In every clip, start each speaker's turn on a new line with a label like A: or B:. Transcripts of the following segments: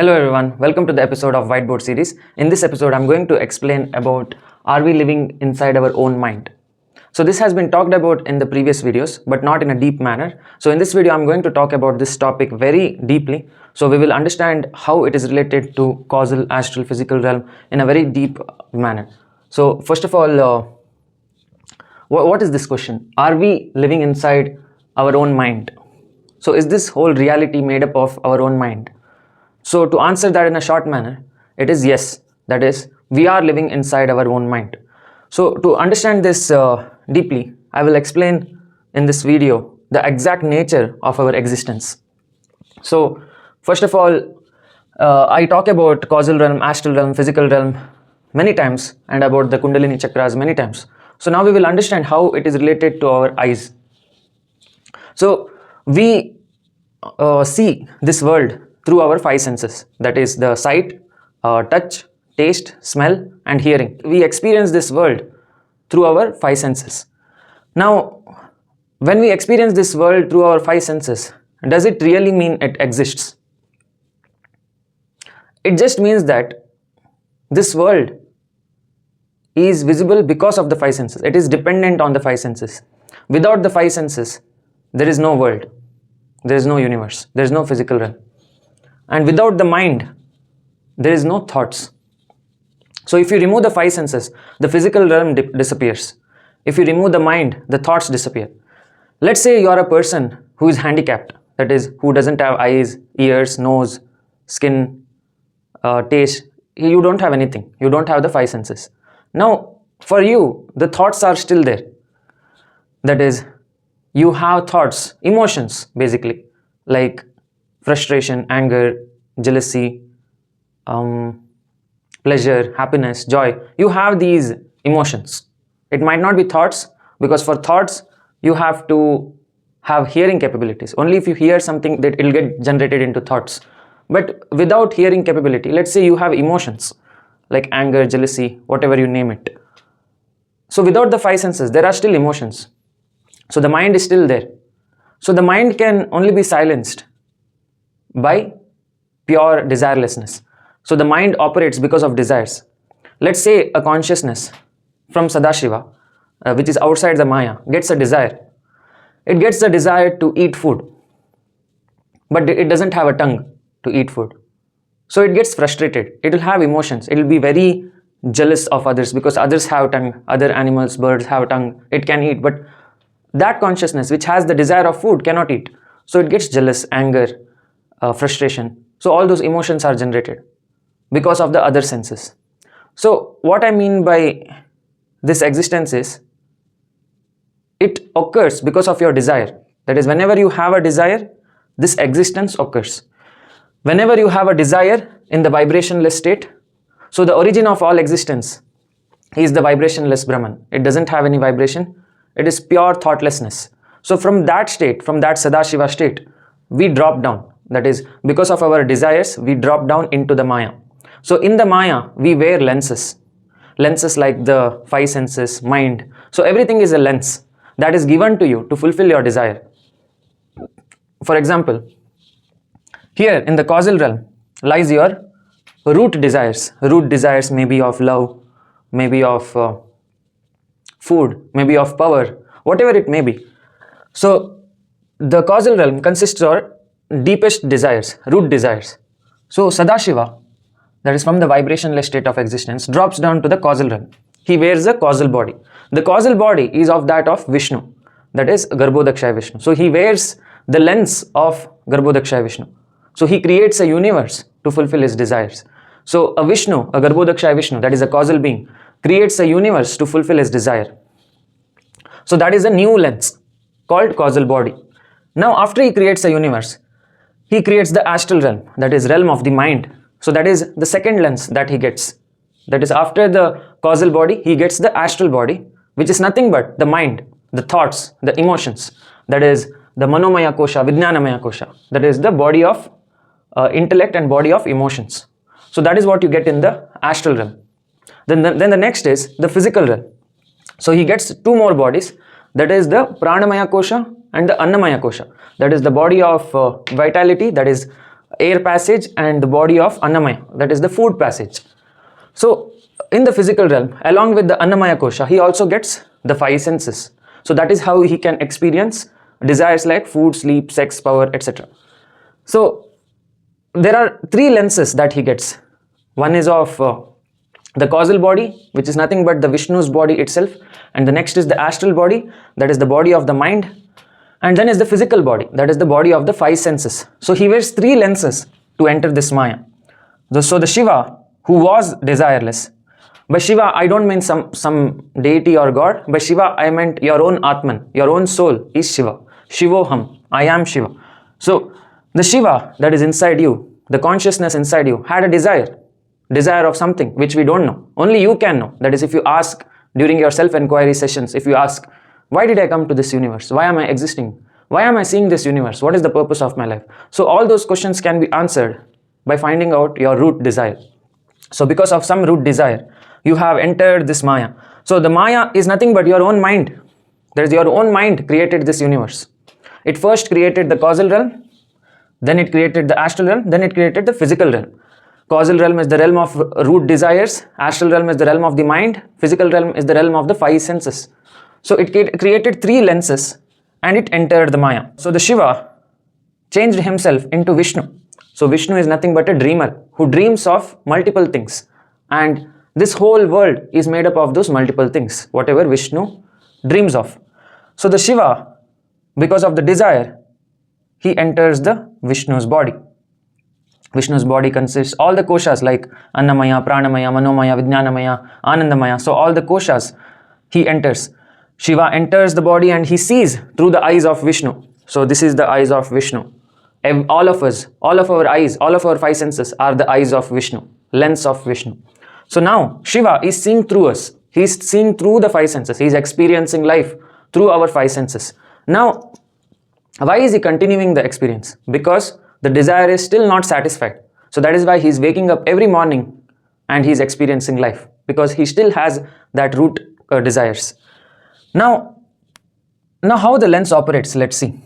A: Hello everyone, welcome to the episode of Whiteboard series. In this episode, I'm going to explain about are we living inside our own mind. So this has been talked about in the previous videos, but not in a deep manner. So in this video, I'm going to talk about this topic very deeply. So we will understand how it is related to causal, astral, physical realm in a very deep manner. So first of all, what is this question? Are we living inside our own mind? So is this whole reality made up of our own mind? So to answer that in a short manner, it is yes, that is, we are living inside our own mind. So to understand this deeply, I will explain in this video the exact nature of our existence. So first of all, I talk about causal realm, astral realm, physical realm many times and about the Kundalini chakras many times. So now we will understand how it is related to our eyes. So we see this world through our five senses, that is the sight, touch, taste, smell and hearing. We experience this world through our five senses. Now, when we experience this world through our five senses, does it really mean it exists? It just means that this world is visible because of the five senses. It is dependent on the five senses. Without the five senses, there is no world, there is no universe, there is no physical realm. And without the mind, there is no thoughts. So if you remove the five senses, the physical realm disappears. If you remove the mind, the thoughts disappear. Let's say you are a person who is handicapped, that is, who doesn't have eyes, ears, nose, skin, taste. You don't have anything. You don't have the five senses. Now, for you, the thoughts are still there. That is, you have thoughts, emotions, basically, like frustration, anger, jealousy, pleasure, happiness, joy. You have these emotions. It might not be thoughts, because for thoughts, you have to have hearing capabilities. Only if you hear something that it will get generated into thoughts. But without hearing capability, let's say you have emotions like anger, jealousy, whatever you name it. So without the five senses, there are still emotions. So the mind is still there. So the mind can only be silenced by pure desirelessness. So the mind operates because of desires. Let's say a consciousness from Sadashiva, which is outside the Maya, gets a desire. It gets the desire to eat food, but it doesn't have a tongue to eat food. So it gets frustrated. It will have emotions. It will be very jealous of others because others have tongue, other animals, birds have tongue, it can eat, but that consciousness which has the desire of food cannot eat. So it gets jealous, anger, frustration. So all those emotions are generated because of the other senses. So what I mean by this existence is, it occurs because of your desire. That is, whenever you have a desire, this existence occurs. Whenever you have a desire in the vibrationless state, so the origin of all existence is the vibrationless Brahman. It doesn't have any vibration. It is pure thoughtlessness. So from that state, from that Sadashiva state, we drop down. That is, because of our desires, we drop down into the Maya. So in the Maya, we wear lenses. Lenses like the five senses, mind. So everything is a lens that is given to you to fulfill your desire. For example, here in the causal realm lies your root desires. Root desires may be of love, maybe of food, maybe of power, whatever it may be. So the causal realm consists of deepest desires, root desires. So Sadashiva, that is from the vibrationless state of existence, drops down to the causal realm. He wears a causal body. The causal body is of that of Vishnu, that is Garbhodakshaya Vishnu. So he wears the lens of Garbhodakshaya Vishnu. So he creates a universe to fulfill his desires. So a Vishnu, a Garbhodakshaya Vishnu, that is a causal being, creates a universe to fulfill his desire. So that is a new lens called causal body. Now after he creates a universe, he creates the astral realm, that is realm of the mind. So that is the second lens that he gets. That is, after the causal body, he gets the astral body, which is nothing but the mind, the thoughts, the emotions. That is the Manomaya Kosha, Vijnanamaya Kosha. That is the body of intellect and body of emotions. So that is what you get in the astral realm. Then the next is the physical realm. So he gets two more bodies. That is the Pranamaya Kosha and the Annamaya Kosha. That is the body of vitality, that is air passage and the body of Annamaya, that is the food passage. So in the physical realm, along with the Annamaya Kosha, he also gets the 5 senses. So that is how he can experience desires like food, sleep, sex, power, etc. So there are 3 lenses that he gets. One is of the causal body, which is nothing but the Vishnu's body itself, and the next is the astral body, that is the body of the mind, and then is the physical body, that is the body of the 5 senses. So he wears 3 lenses to enter this Maya. So the Shiva, who was desireless, by Shiva I don't mean some deity or god, by Shiva I meant your own Atman, your own soul is Shiva. Shivoham, I am Shiva. So the Shiva that is inside you, the consciousness inside you, had a desire of something which we don't know. Only you can know. That is, if you ask during your self-inquiry sessions, if you ask, why did I come to this universe? Why am I existing? Why am I seeing this universe? What is the purpose of my life? So all those questions can be answered by finding out your root desire. So because of some root desire, you have entered this Maya. So the Maya is nothing but your own mind. That is, your own mind created this universe. It first created the causal realm, then it created the astral realm, then it created the physical realm. Causal realm is the realm of root desires, astral realm is the realm of the mind, physical realm is the realm of the 5 senses. So it created 3 lenses and it entered the Maya. So the Shiva changed himself into Vishnu. So Vishnu is nothing but a dreamer who dreams of multiple things, and this whole world is made up of those multiple things, whatever Vishnu dreams of. So the Shiva, because of the desire, he enters the Vishnu's body. Vishnu's body consists all the koshas like Annamaya, Pranamaya, Manomaya, Vijnanamaya, Anandamaya. So all the koshas he enters. Shiva enters the body and he sees through the eyes of Vishnu. So this is the eyes of Vishnu. All of us, all of our eyes, all of our 5 senses are the eyes of Vishnu, lens of Vishnu. So now Shiva is seeing through us. He is seeing through the 5 senses. He is experiencing life through our 5 senses. Now, why is he continuing the experience? Because the desire is still not satisfied. So that is why he is waking up every morning and he is experiencing life, because he still has that root desires. Now how the lens operates, let's see.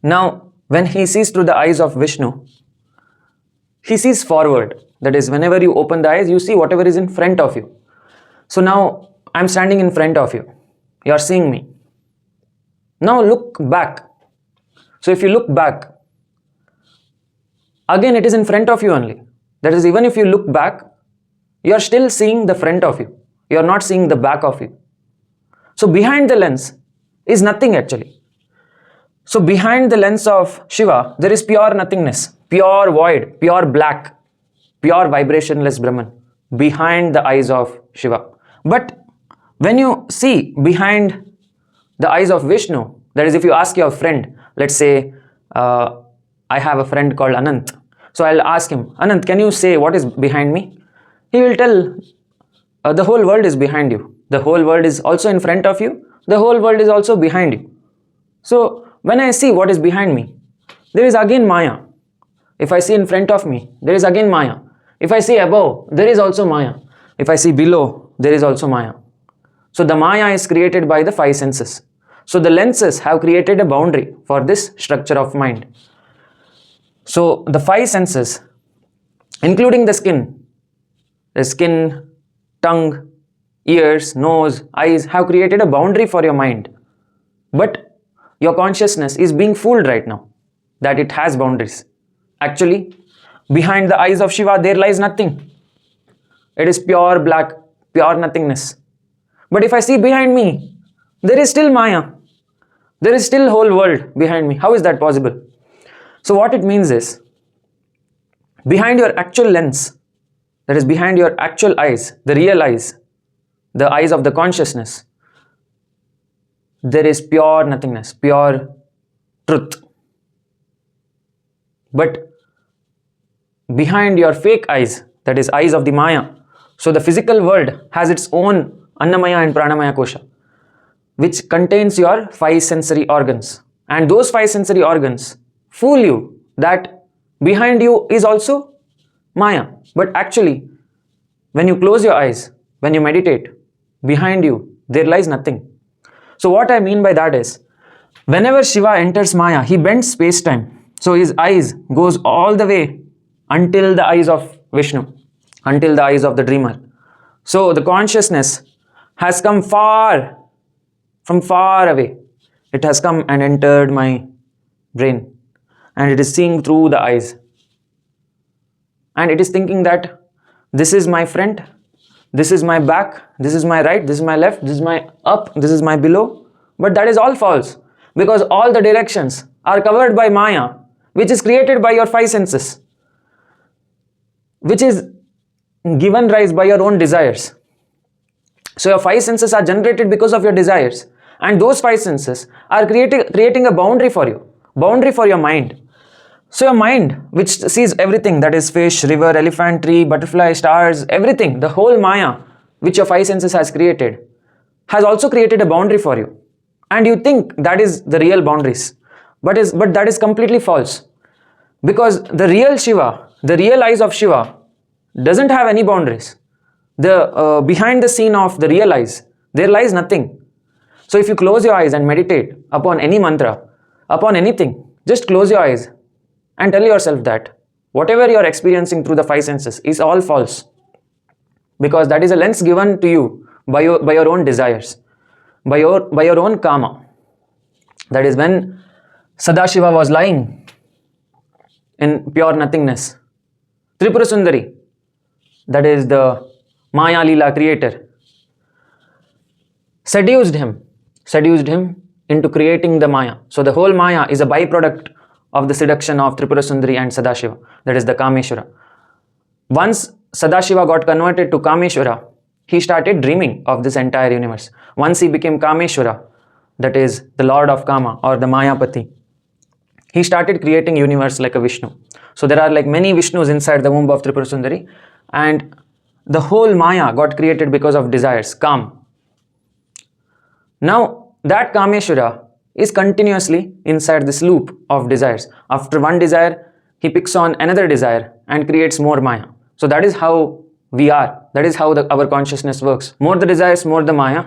A: Now, when he sees through the eyes of Vishnu, he sees forward. That is, whenever you open the eyes, you see whatever is in front of you. So now, I'm standing in front of you. You are seeing me. Now look back. So if you look back, again it is in front of you only. That is, even if you look back, you are still seeing the front of you. You are not seeing the back of you. So behind the lens is nothing actually. So behind the lens of Shiva, there is pure nothingness, pure void, pure black, pure vibrationless Brahman behind the eyes of Shiva. But when you see behind the eyes of Vishnu, that is, if you ask your friend, let's say I have a friend called Anant. So I'll ask him, Anant, can you say what is behind me? He will tell, the whole world is behind you. The whole world is also in front of you. The whole world is also behind you. So when I see what is behind me, there is again Maya. If I see in front of me, there is again Maya. If I see above, there is also Maya. If I see below, there is also Maya. So the Maya is created by the 5 senses. So the lenses have created a boundary for this structure of mind. So the 5 senses, including the skin, tongue, ears, nose, eyes, have created a boundary for your mind. But your consciousness is being fooled right now that it has boundaries. Actually, behind the eyes of Shiva, there lies nothing. It is pure black, pure nothingness. But if I see behind me, there is still Maya. There is still whole world behind me. How is that possible? So what it means is, behind your actual lens, that is behind your actual eyes, the real eyes, the eyes of the consciousness, there is pure nothingness, pure truth. But behind your fake eyes, that is eyes of the Maya, so the physical world has its own Annamaya and Pranamaya Kosha, which contains your 5 sensory organs. And those 5 sensory organs fool you that behind you is also Maya. But actually, when you close your eyes, when you meditate, behind you, there lies nothing. So what I mean by that is, whenever Shiva enters Maya, he bends space-time. So his eyes goes all the way until the eyes of Vishnu, until the eyes of the dreamer. So the consciousness has come from far away. It has come and entered my brain, and it is seeing through the eyes. And it is thinking that this is my front, this is my back, this is my right, this is my left, this is my up, this is my below. But that is all false, because all the directions are covered by Maya, which is created by your five senses, which is given rise by your own desires. So your five senses are generated because of your desires, and those five senses are creating a boundary for you, boundary for your mind. So your mind, which sees everything, that is fish, river, elephant, tree, butterfly, stars, everything, the whole Maya which your five senses has created, has also created a boundary for you. And you think that is the real boundaries, but that is completely false, because the real Shiva, the real eyes of Shiva, doesn't have any boundaries. The behind the scene of the real eyes, there lies nothing. So if you close your eyes and meditate upon any mantra, upon anything, just close your eyes and tell yourself that whatever you are experiencing through the five senses is all false, because that is a lens given to you by your own desires, by your own karma. That is when Sadashiva was lying in pure nothingness. Tripura Sundari, that is the Maya Leela creator, seduced him into creating the Maya. So the whole Maya is a byproduct of the seduction of Tripura Sundari and Sadashiva, that is the Kameshwara. Once Sadashiva got converted to Kameshwara, he started dreaming of this entire universe. Once he became Kameshwara, that is the Lord of Kama or the Mayapati, he started creating universe like a Vishnu. So there are like many Vishnus inside the womb of Tripura Sundari, and the whole Maya got created because of desires, Kam. Now that Kameshwara is continuously inside this loop of desires. After one desire, he picks on another desire and creates more Maya. So that is how we are. That is how our consciousness works. More the desires, more the Maya.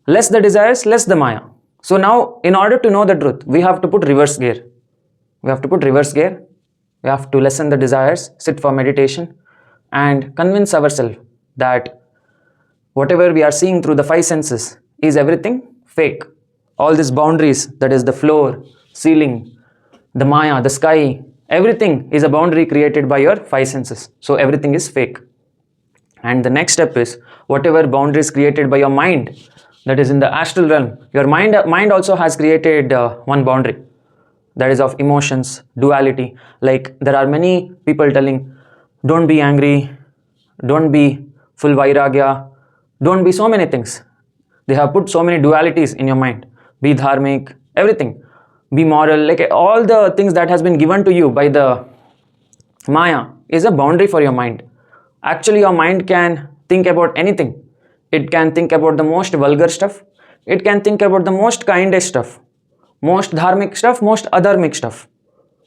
A: Less the desires, less the Maya. So now, in order to know the truth, we have to put reverse gear. We have to lessen the desires, sit for meditation, and convince ourselves that whatever we are seeing through the five senses is everything fake. All these boundaries, that is the floor, ceiling, the Maya, the sky, everything is a boundary created by your five senses. So everything is fake. And the next step is whatever boundaries created by your mind, that is in the astral realm. Your mind also has created one boundary, that is of emotions, duality. Like there are many people telling, don't be angry, don't be full vairagya, don't be so many things. They have put so many dualities in your mind. Be dharmic, everything. Be moral, like all the things that has been given to you by the Maya is a boundary for your mind. Actually, your mind can think about anything. It can think about the most vulgar stuff. It can think about the most kindest stuff, most dharmic stuff, most adharmic stuff.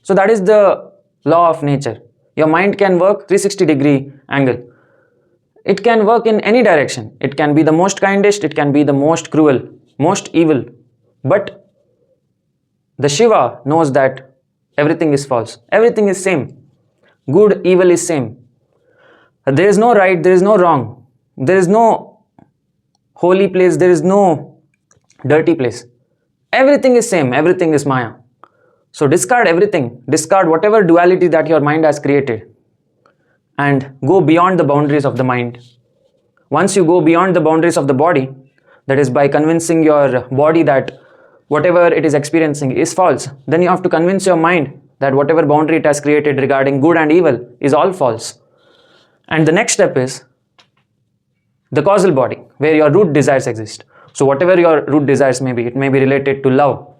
A: So that is the law of nature. Your mind can work 360-degree angle. It can work in any direction. It can be the most kindest, it can be the most cruel, most evil. But the Shiva knows that everything is false. Everything is same. Good, evil is same. There is no right, there is no wrong. There is no holy place, there is no dirty place. Everything is same, everything is Maya. So discard everything, discard whatever duality that your mind has created, and go beyond the boundaries of the mind. Once you go beyond the boundaries of the body, that is by convincing your body that whatever it is experiencing is false, then you have to convince your mind that whatever boundary it has created regarding good and evil is all false. And the next step is the causal body, where your root desires exist. So whatever your root desires may be, it may be related to love.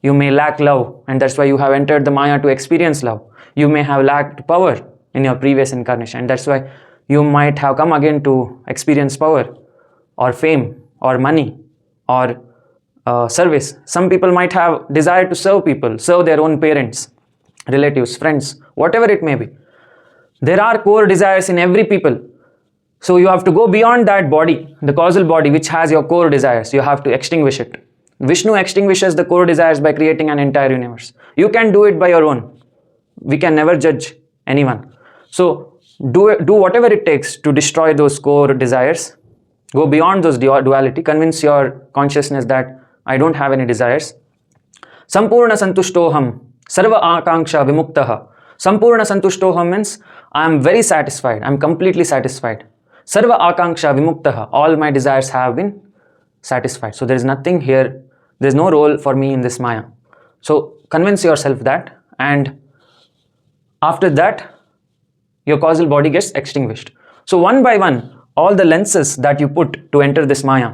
A: You may lack love, and that's why you have entered the Maya to experience love. You may have lacked power in your previous incarnation, and that's why you might have come again to experience power or fame or money or service. Some people might have desire to serve people, serve their own parents, relatives, friends, whatever it may be. There are core desires in every people. So you have to go beyond that body, the causal body which has your core desires. You have to extinguish it. Vishnu extinguishes the core desires by creating an entire universe. You can do it by your own. We can never judge anyone. So do whatever it takes to destroy those core desires. Go beyond those duality. Convince your consciousness that I don't have any desires. Sampurna santushtoham sarva akanksha vimuktaha. Sampurna santushtoham means I am very satisfied. I am completely satisfied. Sarva akanksha vimuktaha. All my desires have been satisfied. So there is nothing here. There is no role for me in this Maya. So convince yourself that, and after that your causal body gets extinguished. So one by one, all the lenses that you put to enter this Maya,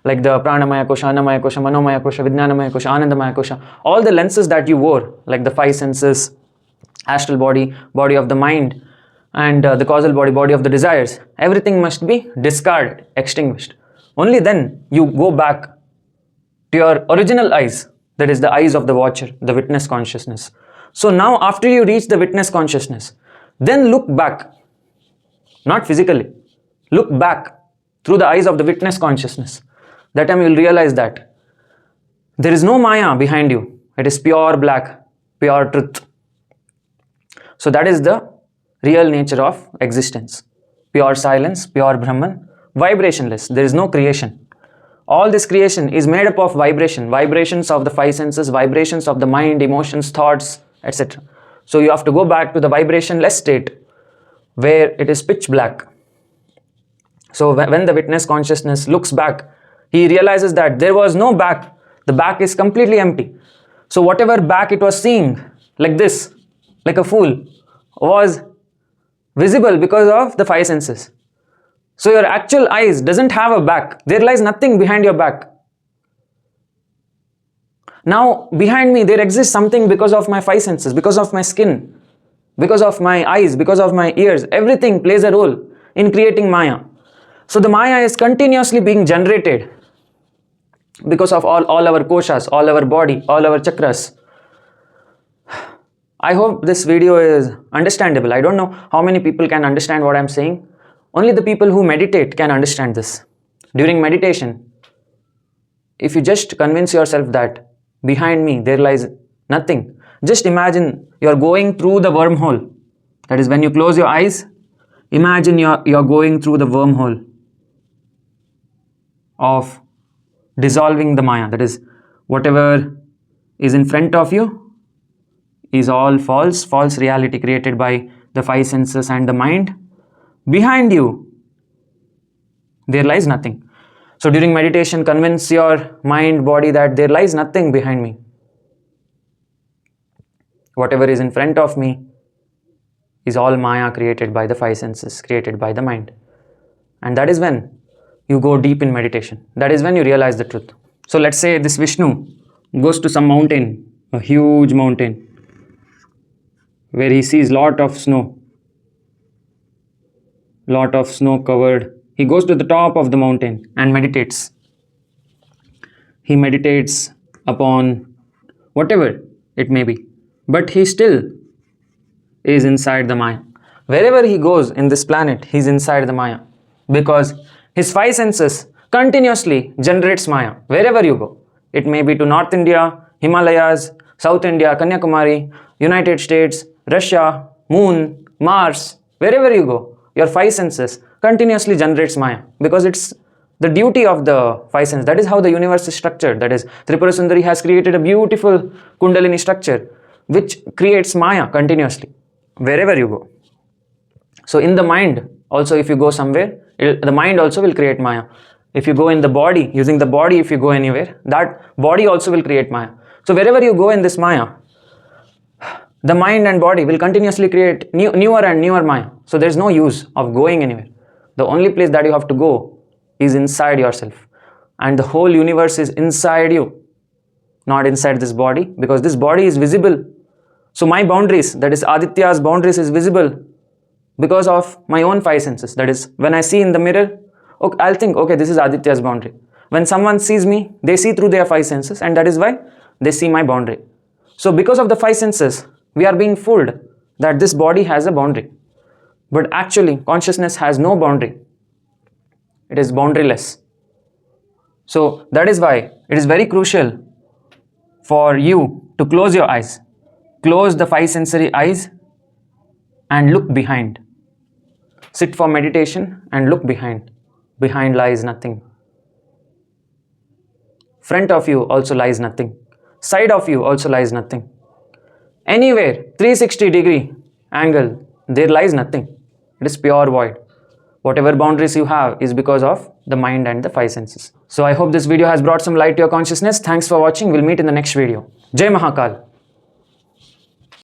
A: like the Pranamaya Kosha, Annamaya Kosha, Manomaya Kosha, Vijnanamaya Kosha, Anandamaya Kosha, all the lenses that you wore, like the five senses, astral body, body of the mind, and the causal body, body of the desires, everything must be discarded, extinguished. Only then you go back to your original eyes, that is the eyes of the watcher, the witness consciousness. So now after you reach the witness consciousness, then look back, not physically, look back through the eyes of the witness consciousness. That time you will realize that there is no Maya behind you. It is pure black, pure truth. So that is the real nature of existence. Pure silence, pure Brahman, vibrationless. There is no creation. All this creation is made up of vibration, vibrations of the five senses, vibrations of the mind, emotions, thoughts, etc. So you have to go back to the vibrationless state where it is pitch black. So when the witness consciousness looks back, he realizes that there was no back. The back is completely empty. So whatever back it was seeing, like this, like a fool, was visible because of the five senses. So your actual eyes doesn't have a back. There lies nothing behind your back. Now behind me there exists something because of my five senses, because of my skin, because of my eyes, because of my ears. Everything plays a role in creating Maya. So the Maya is continuously being generated because of all our koshas, all our body, all our chakras. I hope this video is understandable. I don't know how many people can understand what I'm saying. Only the people who meditate can understand this. During meditation, if you just convince yourself that behind me there lies nothing, just imagine you're going through the wormhole. That is, when you close your eyes, imagine you're going through the wormhole of dissolving the Maya. That is, whatever is in front of you is all false reality created by the five senses and the mind. Behind you, there lies nothing. So during meditation, convince your mind, body that there lies nothing behind me. Whatever is in front of me is all Maya created by the five senses, created by the mind. And that is when you go deep in meditation. That is when you realize the truth. So let's say this Vishnu goes to some mountain, a huge mountain, where he sees lot of snow covered. He goes to the top of the mountain and meditates. He meditates upon whatever it may be, but he still is inside the Maya. Wherever he goes in this planet, he's inside the Maya, because his five senses continuously generates Maya. Wherever you go, it may be to North India, Himalayas, South India, Kanyakumari, United States, Russia, Moon, Mars, wherever you go, your five senses continuously generates Maya, because it's the duty of the five senses. That is how the universe is structured. That is, Tripura Sundari has created a beautiful Kundalini structure which creates Maya continuously wherever you go. So in the mind also, if you go somewhere, the mind also will create Maya. If you go in the body, using the body, if you go anywhere, that body also will create Maya. So wherever you go in this Maya, the mind and body will continuously create newer and newer Maya. So there is no use of going anywhere. The only place that you have to go is inside yourself. And the whole universe is inside you, not inside this body, because this body is visible. So my boundaries, that is Aditya's boundaries, is visible because of my own five senses. That is, when I see in the mirror, okay, I'll think, okay, this is Aditya's boundary. When someone sees me, they see through their five senses, and that is why they see my boundary. So because of the five senses, we are being fooled that this body has a boundary. But actually, consciousness has no boundary. It is boundaryless. So that is why it is very crucial for you to close your eyes. Close the five sensory eyes and look behind. Sit for meditation and look behind. Behind lies nothing. Front of you also lies nothing. Side of you also lies nothing. Anywhere, 360-degree angle, there lies nothing. It is pure void. Whatever boundaries you have is because of the mind and the five senses. So I hope this video has brought some light to your consciousness. Thanks for watching. We'll meet in the next video. Jai Mahakal.